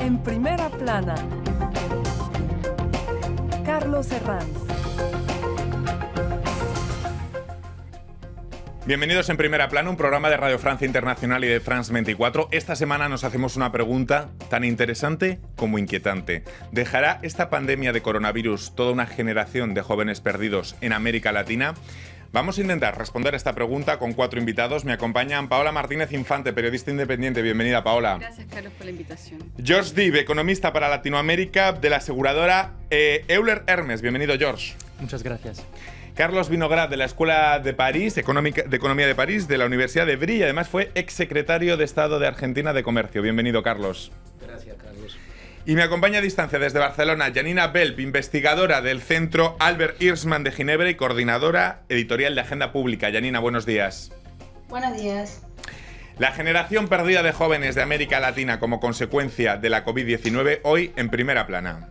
En primera plana, Carlos Herranz. Bienvenidos en Primera Plana, un programa de Radio Francia Internacional y de France 24. Esta semana nos hacemos una pregunta tan interesante como inquietante. ¿Dejará esta pandemia de coronavirus toda una generación de jóvenes perdidos en América Latina? Vamos a intentar responder a esta pregunta con 4 invitados. Me acompañan Paola Martínez Infante, periodista independiente. Bienvenida, Paola. Gracias, Carlos, por la invitación. George Dibb, economista para Latinoamérica de la aseguradora Euler Hermes. Bienvenido, George. Muchas gracias. Carlos Vinograd, de la Escuela de París, de Economía de París, de la Universidad de Évry, y además fue exsecretario de Estado de Argentina de Comercio. Bienvenido, Carlos. Gracias, Carlos. Y me acompaña a distancia desde Barcelona Janina Belp, investigadora del Centro Albert Hirschman de Ginebra y coordinadora editorial de Agenda Pública. Janina, buenos días. Buenos días. La generación perdida de jóvenes de América Latina como consecuencia de la COVID-19, hoy en Primera Plana.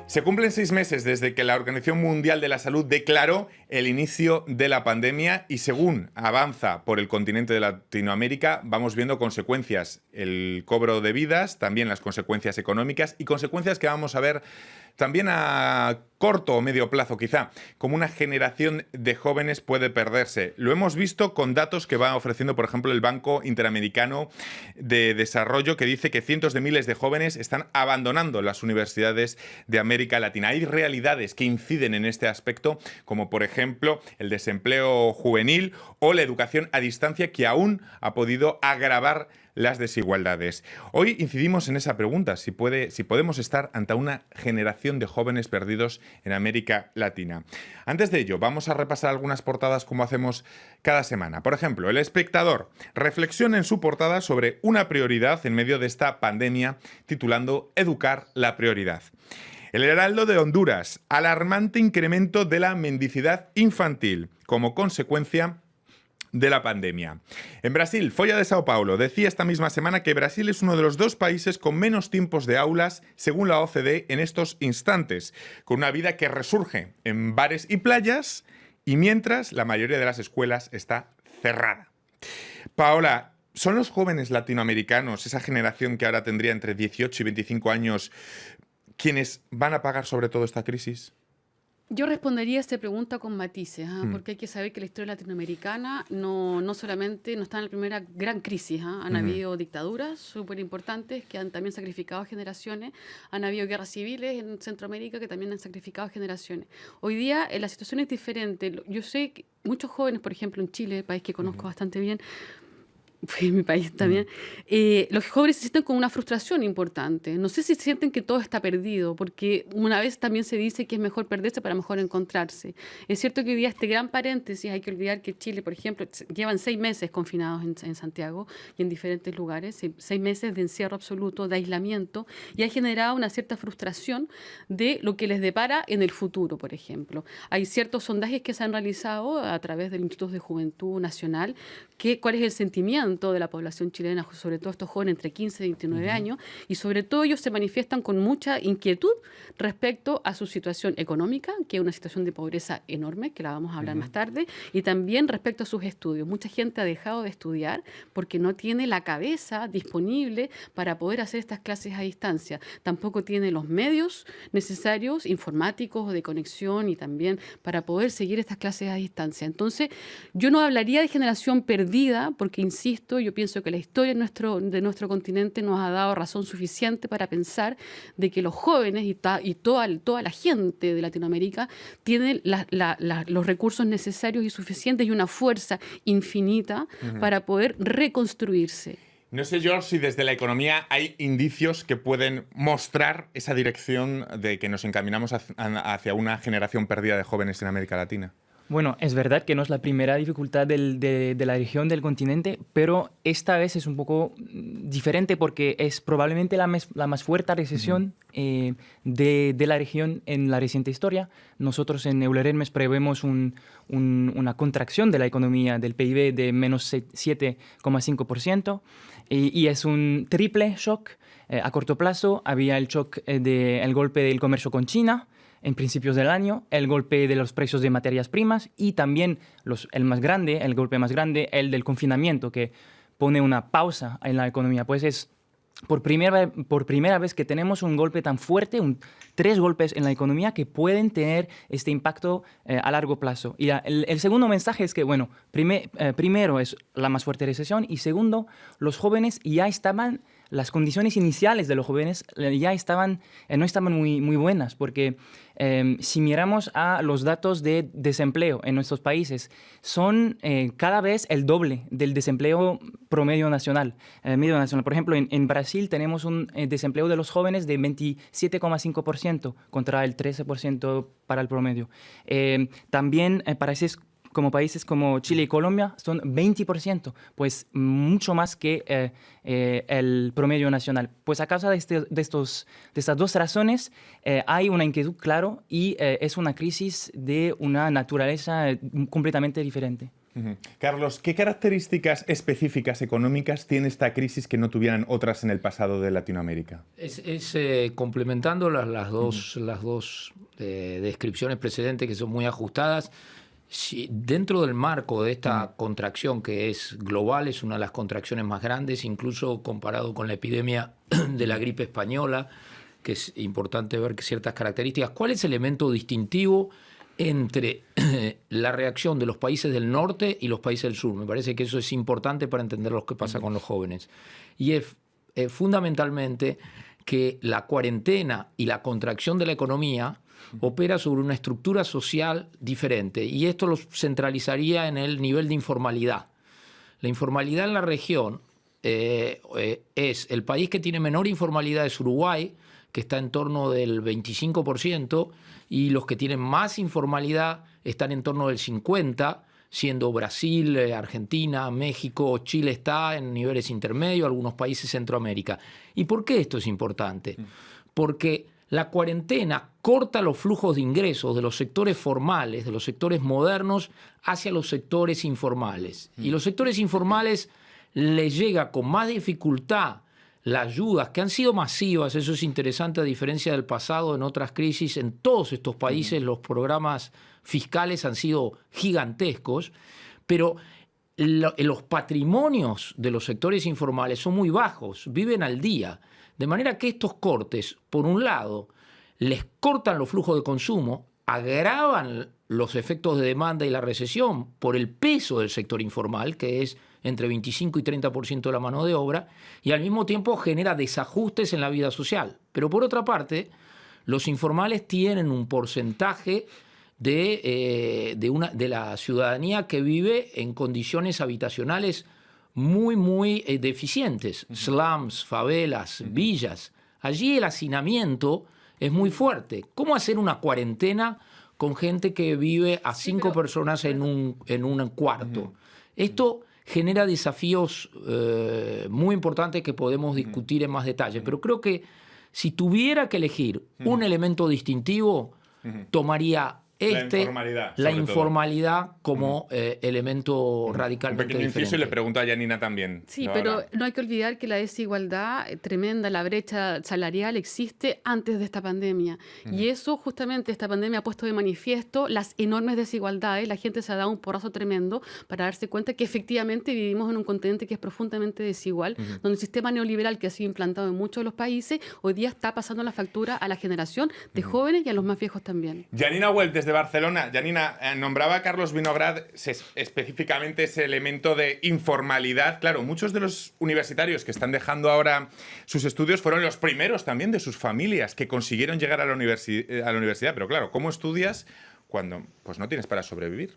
Se cumplen 6 meses desde que la Organización Mundial de la Salud declaró el inicio de la pandemia y según avanza por el continente de Latinoamérica vamos viendo consecuencias, el cobro de vidas, también las consecuencias económicas y consecuencias que vamos a ver también a corto o medio plazo quizá, como una generación de jóvenes puede perderse. Lo hemos visto con datos que va ofreciendo, por ejemplo, el Banco Interamericano de Desarrollo, que dice que cientos de miles de jóvenes están abandonando las universidades de América Latina. Hay realidades que inciden en este aspecto, como por ejemplo el desempleo juvenil o la educación a distancia, que aún ha podido agravar las desigualdades. Hoy incidimos en esa pregunta, si podemos estar ante una generación de jóvenes perdidos en América Latina. Antes de ello, vamos a repasar algunas portadas como hacemos cada semana. Por ejemplo, El Espectador reflexiona en su portada sobre una prioridad en medio de esta pandemia, titulando Educar la prioridad. El Heraldo de Honduras, alarmante incremento de la mendicidad infantil como consecuencia de la pandemia. En Brasil, Folha de Sao Paulo decía esta misma semana que Brasil es uno de los 2 países con menos tiempos de aulas, según la OCDE, en estos instantes, con una vida que resurge en bares y playas, y mientras la mayoría de las escuelas está cerrada. Paola, ¿son los jóvenes latinoamericanos, esa generación que ahora tendría entre 18 y 25 años, quienes van a pagar sobre todo esta crisis? Yo respondería a esta pregunta con matices, porque hay que saber que la historia latinoamericana no solamente no está en la primera gran crisis. Han habido dictaduras súper importantes que han también sacrificado generaciones, han habido guerras civiles en Centroamérica que también han sacrificado generaciones. Hoy día la situación es diferente. Yo sé que muchos jóvenes, por ejemplo en Chile, país que conozco bastante bien, fue en mi país también, los jóvenes se sienten con una frustración importante. No sé si sienten que todo está perdido, porque una vez también se dice que es mejor perderse para mejor encontrarse. Es cierto que hoy día este gran paréntesis, hay que olvidar que Chile, por ejemplo, llevan 6 meses confinados en Santiago y en diferentes lugares, 6 meses de encierro absoluto, de aislamiento, y ha generado una cierta frustración de lo que les depara en el futuro, por ejemplo. Hay ciertos sondajes que se han realizado a través del Instituto de Juventud Nacional, cuál es el sentimiento de la población chilena, sobre todo estos jóvenes entre 15 y 29 años, y sobre todo ellos se manifiestan con mucha inquietud respecto a su situación económica, que es una situación de pobreza enorme, que la vamos a hablar más tarde, y también respecto a sus estudios. Mucha gente ha dejado de estudiar porque no tiene la cabeza disponible para poder hacer estas clases a distancia. Tampoco tiene los medios necesarios, informáticos, de conexión y también para poder seguir estas clases a distancia. Entonces, yo no hablaría de generación perdida, porque insisto, yo pienso que la historia de nuestro continente nos ha dado razón suficiente para pensar de que los jóvenes y toda la gente de Latinoamérica tienen los recursos necesarios y suficientes y una fuerza infinita para poder reconstruirse. No sé, George, si desde la economía hay indicios que pueden mostrar esa dirección de que nos encaminamos hacia una generación perdida de jóvenes en América Latina. Bueno, es verdad que no es la primera dificultad de la región del continente, pero esta vez es un poco diferente porque es probablemente la más fuerte recesión de la región en la reciente historia. Nosotros en Euler Hermes prevemos una contracción de la economía del PIB de menos 7,5%. Y es un triple shock. A corto plazo había el shock del golpe del comercio con China en principios del año, el golpe de los precios de materias primas y también el golpe más grande, el del confinamiento, que pone una pausa en la economía. Pues es por primera vez que tenemos un golpe tan fuerte, 3 golpes en la economía que pueden tener este impacto a largo plazo. Y el segundo mensaje es que, bueno, primero es la más fuerte recesión y segundo, los jóvenes ya estaban, las condiciones iniciales de los jóvenes ya estaban, no estaban muy buenas, porque si miramos a los datos de desempleo en nuestros países, son cada vez el doble del desempleo promedio nacional. Medio nacional. Por ejemplo, en Brasil tenemos un desempleo de los jóvenes de 27,5% contra el 13% para el promedio. También países como Chile y Colombia son 20%, pues mucho más que el promedio nacional. Pues a causa de estas 2 razones hay una inquietud, claro, y es una crisis de una naturaleza completamente diferente. Carlos, ¿qué características específicas económicas tiene esta crisis que no tuvieran otras en el pasado de Latinoamérica? Complementando las dos descripciones precedentes que son muy ajustadas. Si dentro del marco de esta contracción que es global, es una de las contracciones más grandes, incluso comparado con la epidemia de la gripe española, que es importante ver ciertas características. ¿Cuál es el elemento distintivo entre la reacción de los países del norte y los países del sur? Me parece que eso es importante para entender lo que pasa con los jóvenes. Y es fundamentalmente que la cuarentena y la contracción de la economía opera sobre una estructura social diferente, y esto lo centralizaría en el nivel de informalidad. La informalidad en la región es el país que tiene menor informalidad es Uruguay, que está en torno del 25%, y los que tienen más informalidad están en torno del 50%, siendo Brasil, Argentina, México, Chile está en niveles intermedios, algunos países de Centroamérica. ¿Y por qué esto es importante? Porque la cuarentena corta los flujos de ingresos de los sectores formales, de los sectores modernos, hacia los sectores informales. Y los sectores informales les llega con más dificultad las ayudas, que han sido masivas, eso es interesante, a diferencia del pasado en otras crisis. En todos estos países los programas fiscales han sido gigantescos, pero los patrimonios de los sectores informales son muy bajos, viven al día. De manera que estos cortes, por un lado, les cortan los flujos de consumo, agravan los efectos de demanda y la recesión por el peso del sector informal, que es entre 25 y 30% de la mano de obra, y al mismo tiempo genera desajustes en la vida social. Pero por otra parte, los informales tienen un porcentaje de la ciudadanía que vive en condiciones habitacionales muy deficientes, slums, favelas, villas. Allí el hacinamiento es muy fuerte. ¿Cómo hacer una cuarentena con gente que vive a 5 personas en un cuarto? Esto genera desafíos muy importantes que podemos discutir en más detalle, pero creo que si tuviera que elegir un elemento distintivo, tomaría la informalidad como elemento radicalmente un pequeño inciso diferente. Y le pregunto a Janina también. Sí, pero no hay que olvidar que la desigualdad tremenda, la brecha salarial existe antes de esta pandemia. Y eso justamente esta pandemia ha puesto de manifiesto las enormes desigualdades. La gente se ha dado un porrazo tremendo para darse cuenta que efectivamente vivimos en un continente que es profundamente desigual, donde el sistema neoliberal que ha sido implantado en muchos de los países hoy día está pasando la factura a la generación de jóvenes y a los más viejos también. Janina Welp, desde Barcelona. Janina, nombraba a Carlos Vinograd específicamente ese elemento de informalidad. Claro, muchos de los universitarios que están dejando ahora sus estudios fueron los primeros también de sus familias que consiguieron llegar a la universidad. Pero claro, ¿cómo estudias cuando pues no tienes para sobrevivir?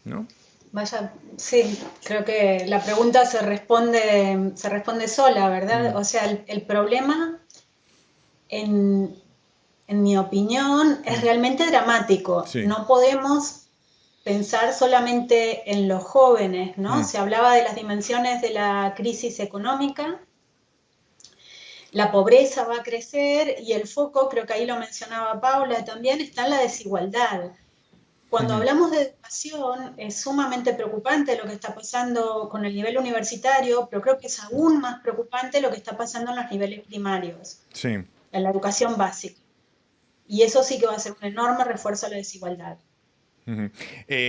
¿No? Vaya, sí, creo que la pregunta se responde sola, ¿verdad? O sea, el problema en mi opinión, es realmente dramático. Sí. No podemos pensar solamente en los jóvenes, ¿no? Se hablaba de las dimensiones de la crisis económica, la pobreza va a crecer y el foco, creo que ahí lo mencionaba Paula también, está en la desigualdad. Cuando hablamos de educación, es sumamente preocupante lo que está pasando con el nivel universitario, pero creo que es aún más preocupante lo que está pasando en los niveles primarios, en la educación básica. Y eso sí que va a ser un enorme refuerzo a la desigualdad.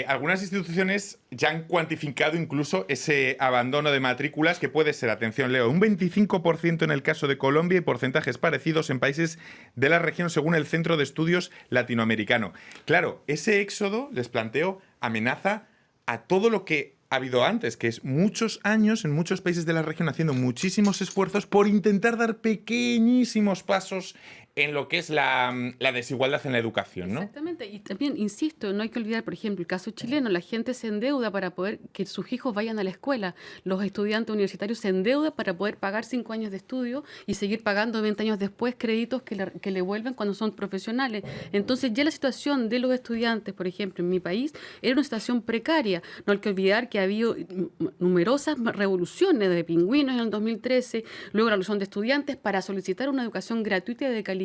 Algunas instituciones ya han cuantificado incluso ese abandono de matrículas que puede ser, atención Leo, un 25% en el caso de Colombia y porcentajes parecidos en países de la región según el Centro de Estudios Latinoamericano. Claro, ese éxodo, les planteo, amenaza a todo lo que ha habido antes, que es muchos años en muchos países de la región haciendo muchísimos esfuerzos por intentar dar pequeñísimos pasos en lo que es la desigualdad en la educación, ¿no? Exactamente, y también, insisto, no hay que olvidar, por ejemplo, el caso chileno, la gente se endeuda para poder que sus hijos vayan a la escuela, los estudiantes universitarios se endeudan para poder pagar 5 años de estudio y seguir pagando 20 años después créditos que le vuelven cuando son profesionales. Entonces ya la situación de los estudiantes, por ejemplo, en mi país, era una situación precaria. No hay que olvidar que ha habido numerosas revoluciones de pingüinos en el 2013, luego la revolución de estudiantes para solicitar una educación gratuita y de calidad.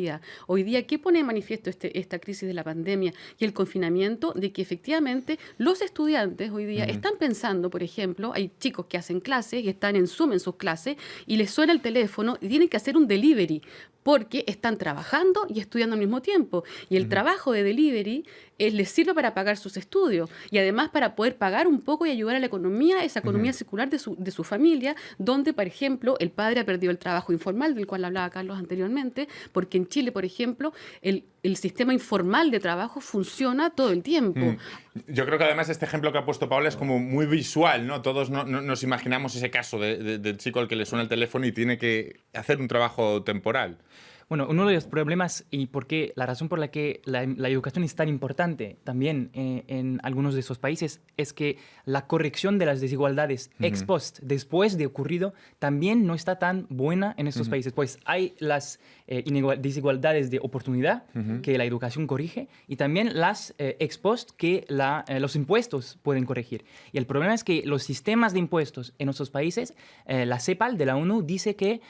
Hoy día, ¿qué pone de manifiesto esta crisis de la pandemia y el confinamiento? De que efectivamente los estudiantes hoy día están pensando, por ejemplo, hay chicos que hacen clases y están en Zoom en sus clases y les suena el teléfono y tienen que hacer un delivery porque están trabajando y estudiando al mismo tiempo. Y el trabajo de delivery les sirve para pagar sus estudios y además para poder pagar un poco y ayudar a la economía, esa economía circular de su familia, donde, por ejemplo, el padre ha perdido el trabajo informal, del cual hablaba Carlos anteriormente, porque en Chile, por ejemplo, el sistema informal de trabajo funciona todo el tiempo. Yo creo que además este ejemplo que ha puesto Paula es como muy visual, ¿no? Todos nos imaginamos ese caso del chico al que le suena el teléfono y tiene que hacer un trabajo temporal. Bueno, uno de los problemas y la razón por la que la educación es tan importante también en algunos de esos países es que la corrección de las desigualdades ex post, después de ocurrido, también no está tan buena en estos países. Pues hay las desigualdades de oportunidad que la educación corrige y también las ex post que los impuestos pueden corregir. Y el problema es que los sistemas de impuestos en nuestros países, la CEPAL de la ONU dice que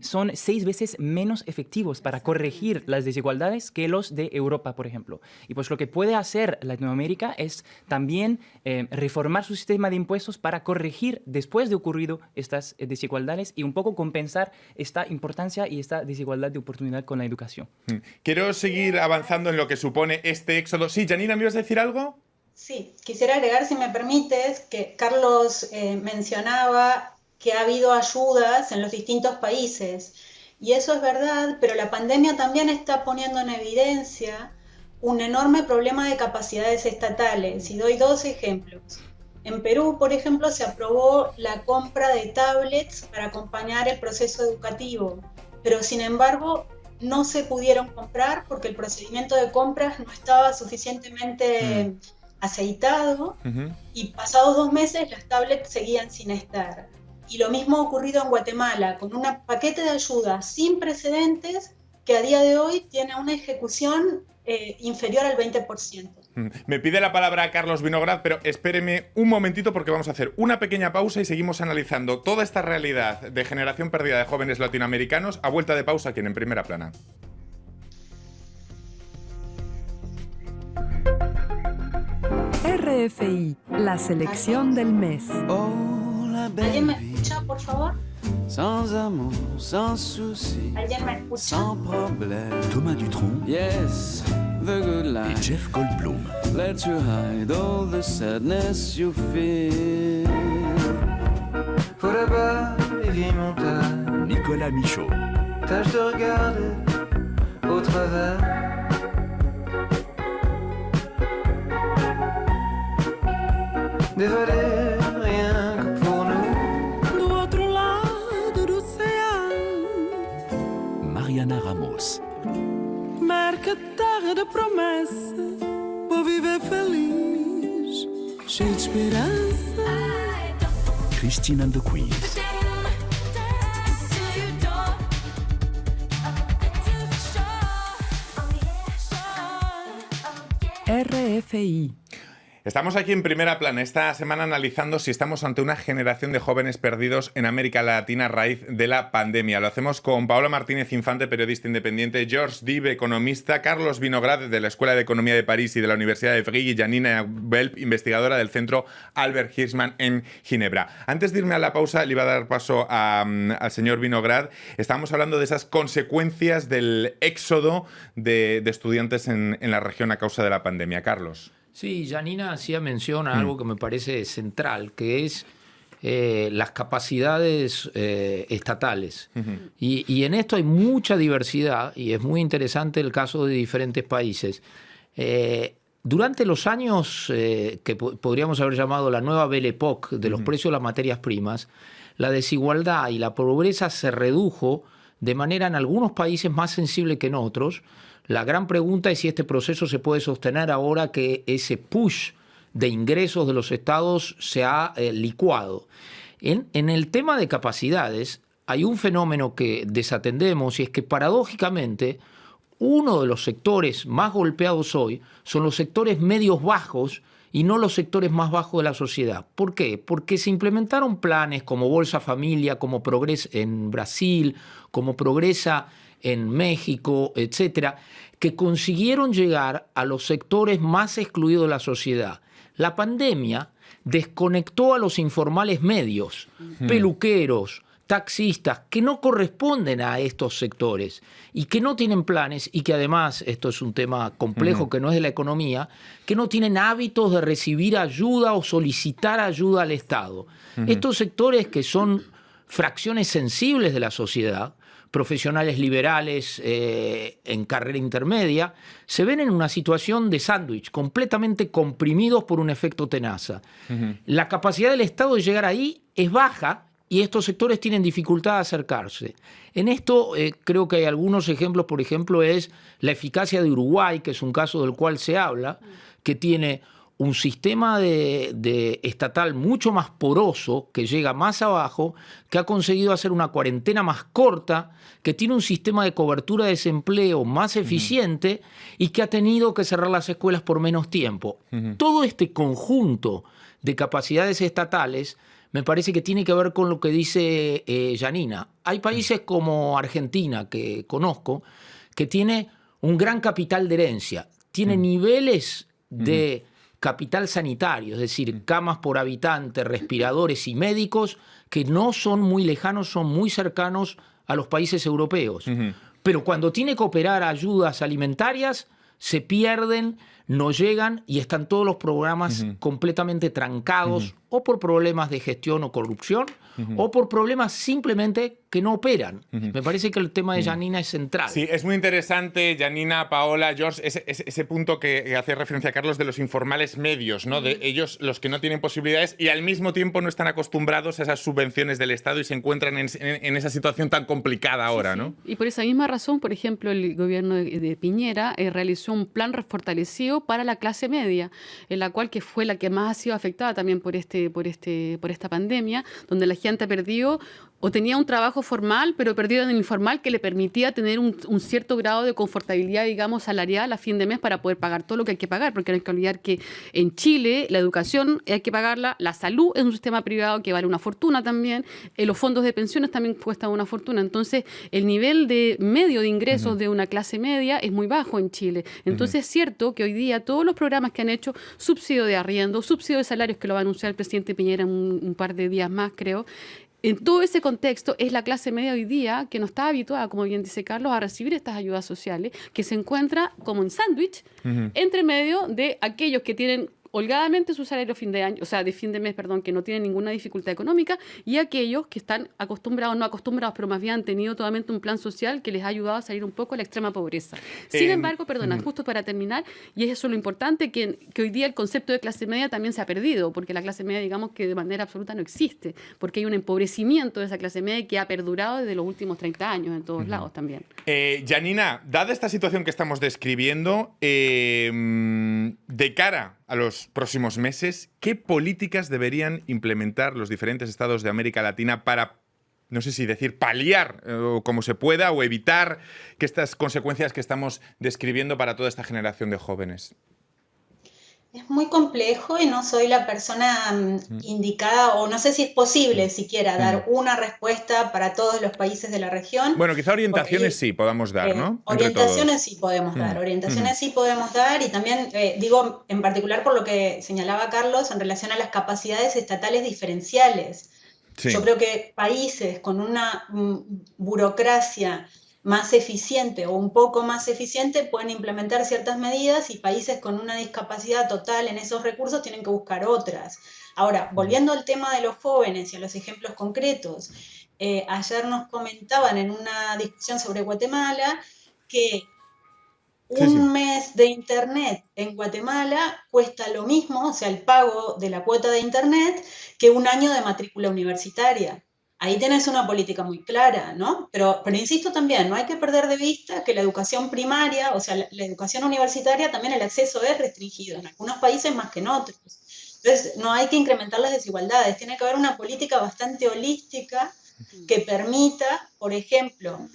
son 6 veces menos efectivos para corregir las desigualdades que los de Europa, por ejemplo. Y pues lo que puede hacer Latinoamérica es también reformar su sistema de impuestos para corregir después de ocurrido estas desigualdades y un poco compensar esta importancia y esta desigualdad de oportunidad con la educación. Quiero seguir avanzando en lo que supone este éxodo. Sí, Janina, ¿me ibas a decir algo? Sí, quisiera agregar, si me permites, que Carlos mencionaba que ha habido ayudas en los distintos países. Y eso es verdad, pero la pandemia también está poniendo en evidencia un enorme problema de capacidades estatales. Y doy 2 ejemplos. En Perú, por ejemplo, se aprobó la compra de tablets para acompañar el proceso educativo, pero sin embargo no se pudieron comprar porque el procedimiento de compras no estaba suficientemente aceitado y pasados 2 meses las tablets seguían sin estar. Y lo mismo ha ocurrido en Guatemala, con un paquete de ayuda sin precedentes que a día de hoy tiene una ejecución inferior al 20%. Me pide la palabra Carlos Vinograd, pero espéreme un momentito porque vamos a hacer una pequeña pausa y seguimos analizando toda esta realidad de generación perdida de jóvenes latinoamericanos a vuelta de pausa aquí en Primera Plana. RFI, la selección del mes. ¿Alguien me escucha, por favor? Sans amour, sans souci, ¿Alguien me escucha? sans problème. Thomas Dutronc Yes, the good et life. Jeff Goldblum. Let you hide all the sadness you feel. Pour là-bas, les vieilles montagnes, Nicolas Michaud. tâche de regarder au travers. Dévaler rien que pour nous. Do outro lado do oceano, Mariana Ramos. marca terra da promessa. Vou viver feliz, cheio de esperança. Christine and the Queens. RFI. Estamos aquí en Primera Plana esta semana analizando si estamos ante una generación de jóvenes perdidos en América Latina a raíz de la pandemia. Lo hacemos con Paola Martínez Infante, periodista independiente, George Dive, economista, Carlos Vinograd, de la Escuela de Economía de París y de la Universidad de Evry, y Janina Belp, investigadora del Centro Albert Hirschman en Ginebra. Antes de irme a la pausa, le iba a dar paso al señor Vinograd. Estábamos hablando de esas consecuencias del éxodo de estudiantes en la región a causa de la pandemia. Carlos. Sí, Janina hacía mención a algo que me parece central, que es las capacidades estatales. Y en esto hay mucha diversidad y es muy interesante el caso de diferentes países. Durante los años que podríamos haber llamado la nueva Belle Époque de los precios de las materias primas, la desigualdad y la pobreza se redujo de manera en algunos países más sensible que en otros. La gran pregunta es si este proceso se puede sostener ahora que ese push de ingresos de los estados se ha licuado. En el tema de capacidades hay un fenómeno que desatendemos y es que paradójicamente uno de los sectores más golpeados hoy son los sectores medios bajos y no los sectores más bajos de la sociedad. ¿Por qué? Porque se implementaron planes como Bolsa Familia, como Progresa en Brasil, como Progresa en México, etcétera, que consiguieron llegar a los sectores más excluidos de la sociedad. La pandemia desconectó a los informales medios, peluqueros, taxistas, que no corresponden a estos sectores y que no tienen planes y que además, esto es un tema complejo que no es de la economía, que no tienen hábitos de recibir ayuda o solicitar ayuda al Estado. Estos sectores que son fracciones sensibles de la sociedad, profesionales liberales en carrera intermedia, se ven en una situación de sándwich, completamente comprimidos por un efecto tenaza. La capacidad del Estado de llegar ahí es baja y estos sectores tienen dificultad de acercarse. En esto creo que hay algunos ejemplos, por ejemplo, es la eficacia de Uruguay, que es un caso del cual se habla, que tiene un sistema de estatal mucho más poroso, que llega más abajo, que ha conseguido hacer una cuarentena más corta, que tiene un sistema de cobertura de desempleo más eficiente y que ha tenido que cerrar las escuelas por menos tiempo. Todo este conjunto de capacidades estatales me parece que tiene que ver con lo que dice Janina. Hay países como Argentina, que conozco, que tiene un gran capital de herencia, tiene niveles de capital sanitario, es decir, camas por habitante, respiradores y médicos que no son muy lejanos, son muy cercanos a los países europeos. Pero cuando tiene que operar ayudas alimentarias, se pierden, no llegan y están todos los programas completamente trancados o por problemas de gestión o corrupción o por problemas simplemente que no operan. Me parece que el tema de Janina es central. Sí, es muy interesante, Janina, Paola, George, ese punto que hace referencia a Carlos de los informales medios, ¿no? De ellos, los que no tienen posibilidades y al mismo tiempo no están acostumbrados a esas subvenciones del Estado y se encuentran en esa situación tan complicada ahora, ¿no? Y por esa misma razón, por ejemplo, el gobierno de Piñera realizó un plan fortalecido para la clase media, en la cual que fue la que más ha sido afectada también por esta pandemia, donde la gente ha perdido o tenía un trabajo formal, pero perdido en el informal que le permitía tener un cierto grado de confortabilidad, digamos, salarial a fin de mes para poder pagar todo lo que hay que pagar, porque no hay que olvidar que en Chile la educación hay que pagarla, la salud es un sistema privado que vale una fortuna también, los fondos de pensiones también cuestan una fortuna, entonces el nivel de medio de ingresos de una clase media es muy bajo en Chile. Entonces es cierto que hoy día todos los programas que han hecho, subsidio de arriendo, subsidio de salarios que lo va a anunciar el presidente Piñera en un par de días más, creo. En todo ese contexto es la clase media hoy día que no está habituada, como bien dice Carlos, a recibir estas ayudas sociales, que se encuentra como en sándwich entre medio de aquellos que tienen holgadamente su salario fin de año, o sea, de fin de mes, perdón, que no tienen ninguna dificultad económica, y aquellos que están acostumbrados, no acostumbrados, pero más bien han tenido totalmente un plan social que les ha ayudado a salir un poco de la extrema pobreza. Sin embargo, perdona, justo para terminar, y es eso lo importante, que hoy día el concepto de clase media también se ha perdido, porque la clase media, digamos que de manera absoluta no existe, porque hay un empobrecimiento de esa clase media que ha perdurado desde los últimos 30 años en todos lados también. Janina, dada esta situación que estamos describiendo, de cara a los próximos meses, ¿qué políticas deberían implementar los diferentes estados de América Latina para, no sé si decir, paliar como se pueda o evitar que estas consecuencias que estamos describiendo para toda esta generación de jóvenes? Es muy complejo y no soy la persona indicada, o no sé si es posible siquiera dar una respuesta para todos los países de la región. Bueno, quizá orientaciones sí podamos dar, ¿no? Orientaciones sí podemos dar, orientaciones sí podemos dar, y también digo en particular por lo que señalaba Carlos en relación a las capacidades estatales diferenciales. Sí. Yo creo que países con una burocracia más eficiente o un poco más eficiente pueden implementar ciertas medidas y países con una discapacidad total en esos recursos tienen que buscar otras. Ahora, volviendo al tema de los jóvenes y a los ejemplos concretos, ayer nos comentaban en una discusión sobre Guatemala que un mes de internet en Guatemala cuesta lo mismo, o sea, el pago de la cuota de internet, que un año de matrícula universitaria. Ahí tenés una política muy clara, ¿no? Pero insisto también, no hay que perder de vista que la educación primaria, o sea, la educación universitaria, también el acceso es restringido, en algunos países más que en otros. Entonces, no hay que incrementar las desigualdades, tiene que haber una política bastante holística que permita, por ejemplo,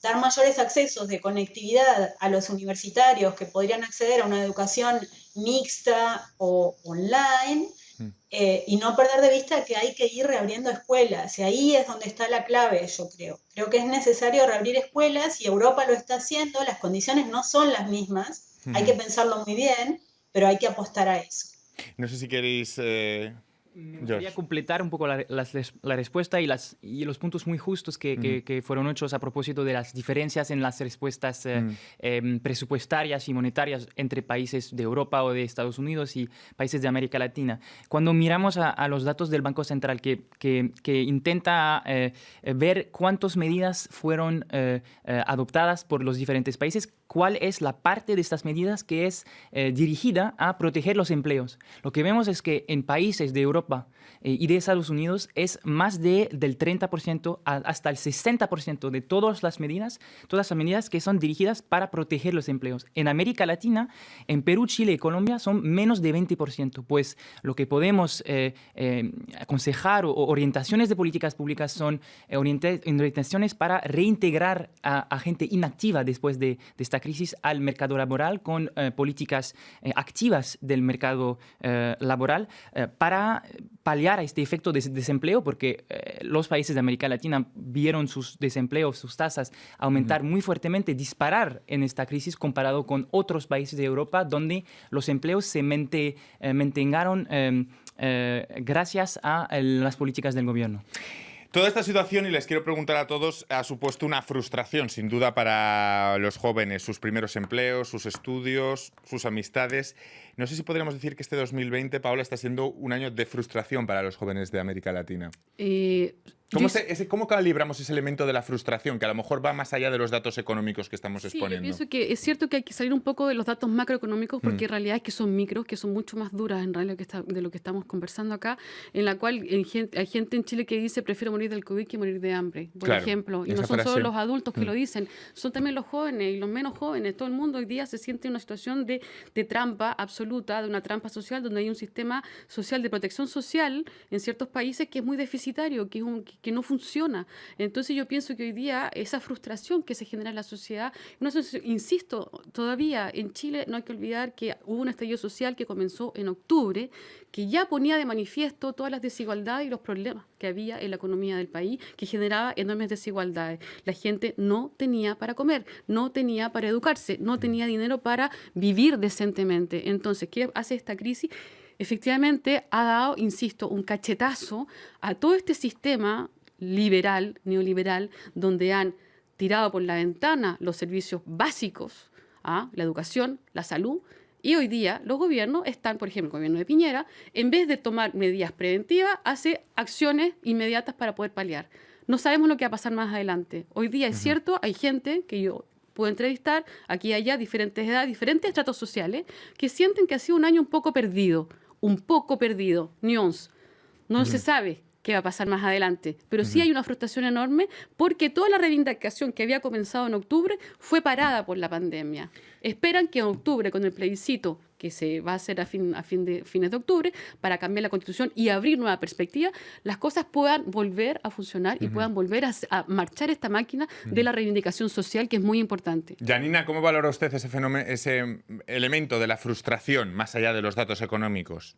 dar mayores accesos de conectividad a los universitarios que podrían acceder a una educación mixta o online, y no perder de vista que hay que ir reabriendo escuelas, y ahí es donde está la clave, yo creo. Creo que es necesario reabrir escuelas, y Europa lo está haciendo, las condiciones no son las mismas, hay que pensarlo muy bien, pero hay que apostar a eso. No sé si queréis... Me gustaría completar un poco la respuesta y los puntos muy justos que fueron hechos a propósito de las diferencias en las respuestas presupuestarias y monetarias entre países de Europa o de Estados Unidos y países de América Latina. Cuando miramos a los datos del Banco Central que intenta ver cuántas medidas fueron adoptadas por los diferentes países, cuál es la parte de estas medidas que es dirigida a proteger los empleos. Lo que vemos es que en países de Europa y de Estados Unidos es más del 30% hasta el 60% de todas las medidas que son dirigidas para proteger los empleos. En América Latina, en Perú, Chile y Colombia son menos de 20%, pues lo que podemos aconsejar o orientaciones de políticas públicas son orientaciones para reintegrar a gente inactiva después de esta crisis al mercado laboral con políticas activas del mercado laboral para paliar a este efecto de desempleo, porque los países de América Latina vieron sus desempleos, sus tasas aumentar muy fuertemente, disparar en esta crisis comparado con otros países de Europa donde los empleos se mantengaron gracias a las políticas del gobierno. Toda esta situación, y les quiero preguntar a todos, ha supuesto una frustración, sin duda, para los jóvenes. Sus primeros empleos, sus estudios, sus amistades. No sé si podríamos decir que este 2020, Paola, está siendo un año de frustración para los jóvenes de América Latina. ¿Cómo calibramos ese elemento de la frustración, que a lo mejor va más allá de los datos económicos que estamos exponiendo? Yo pienso que es cierto que hay que salir un poco de los datos macroeconómicos, porque en realidad es que son micros, que son mucho más duras en realidad de lo que estamos conversando acá, en la cual hay gente en Chile que dice prefiero morir del COVID que morir de hambre, por ejemplo. Y no son solo los adultos que lo dicen, son también los jóvenes y los menos jóvenes. Todo el mundo hoy día se siente en una situación de trampa absoluta, de una trampa social, donde hay un sistema social de protección social en ciertos países que es muy deficitario, que no funciona. Entonces yo pienso que hoy día esa frustración que se genera en la sociedad, insisto, todavía en Chile no hay que olvidar que hubo un estallido social que comenzó en octubre, que ya ponía de manifiesto todas las desigualdades y los problemas que había en la economía del país, que generaba enormes desigualdades. La gente no tenía para comer, no tenía para educarse, no tenía dinero para vivir decentemente. Entonces, ¿qué hace esta crisis? Efectivamente ha dado, insisto, un cachetazo a todo este sistema liberal, neoliberal, donde han tirado por la ventana los servicios básicos, la educación, la salud, y hoy día los gobiernos están, por ejemplo, el gobierno de Piñera, en vez de tomar medidas preventivas, hace acciones inmediatas para poder paliar. No sabemos lo que va a pasar más adelante. Hoy día es cierto, hay gente que yo puedo entrevistar, aquí y allá, diferentes edades, diferentes estratos sociales, que sienten que ha sido un año un poco perdido, nuance. No se sabe qué va a pasar más adelante, pero sí hay una frustración enorme porque toda la reivindicación que había comenzado en octubre fue parada por la pandemia. Esperan que en octubre, con el plebiscito que se va a hacer a fines de octubre, para cambiar la Constitución y abrir nueva perspectiva, las cosas puedan volver a funcionar y puedan volver a marchar esta máquina de la reivindicación social, que es muy importante. Janina, ¿cómo valora usted ese fenómeno, ese elemento de la frustración, más allá de los datos económicos?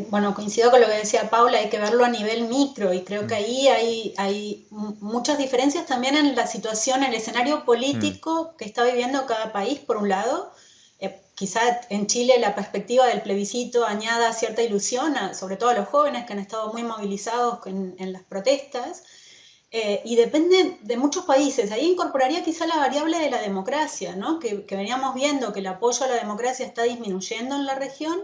Bueno, coincido con lo que decía Paula, hay que verlo a nivel micro, y creo que ahí hay muchas diferencias también en la situación, en el escenario político que está viviendo cada país, por un lado. Quizá en Chile la perspectiva del plebiscito añada cierta ilusión, sobre todo a los jóvenes que han estado muy movilizados en las protestas. y depende de muchos países. Ahí incorporaría quizá la variable de la democracia, ¿no? Que veníamos viendo que el apoyo a la democracia está disminuyendo en la región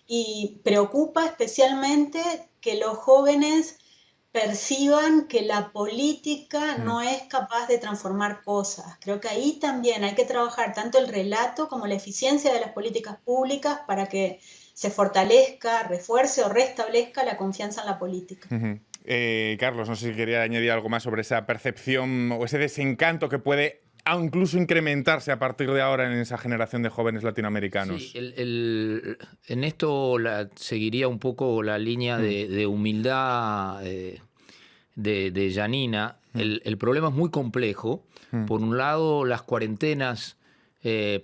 y preocupa especialmente que los jóvenes perciban que la política no es capaz de transformar cosas. Creo que ahí también hay que trabajar tanto el relato como la eficiencia de las políticas públicas para que se fortalezca, refuerce o restablezca la confianza en la política. Carlos, no sé si quería añadir algo más sobre esa percepción o ese desencanto que puede incluso incrementarse a partir de ahora en esa generación de jóvenes latinoamericanos. Sí, en esto seguiría un poco la línea de humildad de Janina. El problema es muy complejo. Por un lado, las cuarentenas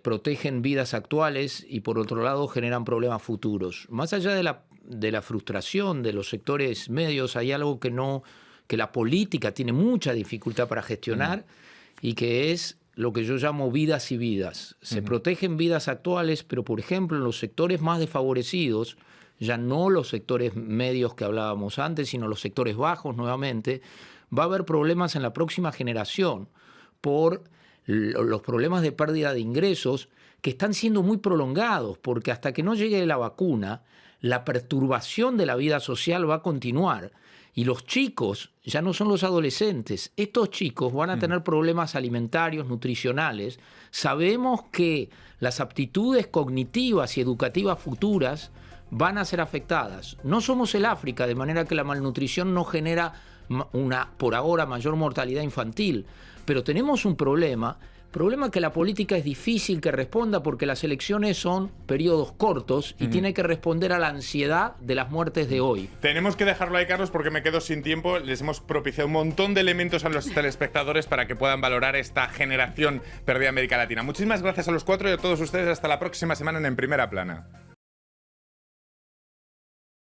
protegen vidas actuales y por otro lado generan problemas futuros. Más allá de la frustración de los sectores medios, hay algo que la política tiene mucha dificultad para gestionar y que es lo que yo llamo vidas y vidas. Se protegen vidas actuales, pero por ejemplo en los sectores más desfavorecidos, ya no los sectores medios que hablábamos antes, sino los sectores bajos nuevamente, va a haber problemas en la próxima generación por los problemas de pérdida de ingresos que están siendo muy prolongados, porque hasta que no llegue la vacuna, la perturbación de la vida social va a continuar. Y los chicos ya no son los adolescentes. Estos chicos van a tener problemas alimentarios, nutricionales. Sabemos que las aptitudes cognitivas y educativas futuras van a ser afectadas. No somos el África, de manera que la malnutrición no genera por ahora, mayor mortalidad infantil. Pero tenemos un problema que la política es difícil que responda porque las elecciones son periodos cortos y tiene que responder a la ansiedad de las muertes de hoy. Tenemos que dejarlo ahí, Carlos, porque me quedo sin tiempo. Les hemos propiciado un montón de elementos a los telespectadores para que puedan valorar esta generación perdida de América Latina. Muchísimas gracias a los cuatro y a todos ustedes. Hasta la próxima semana en Primera Plana.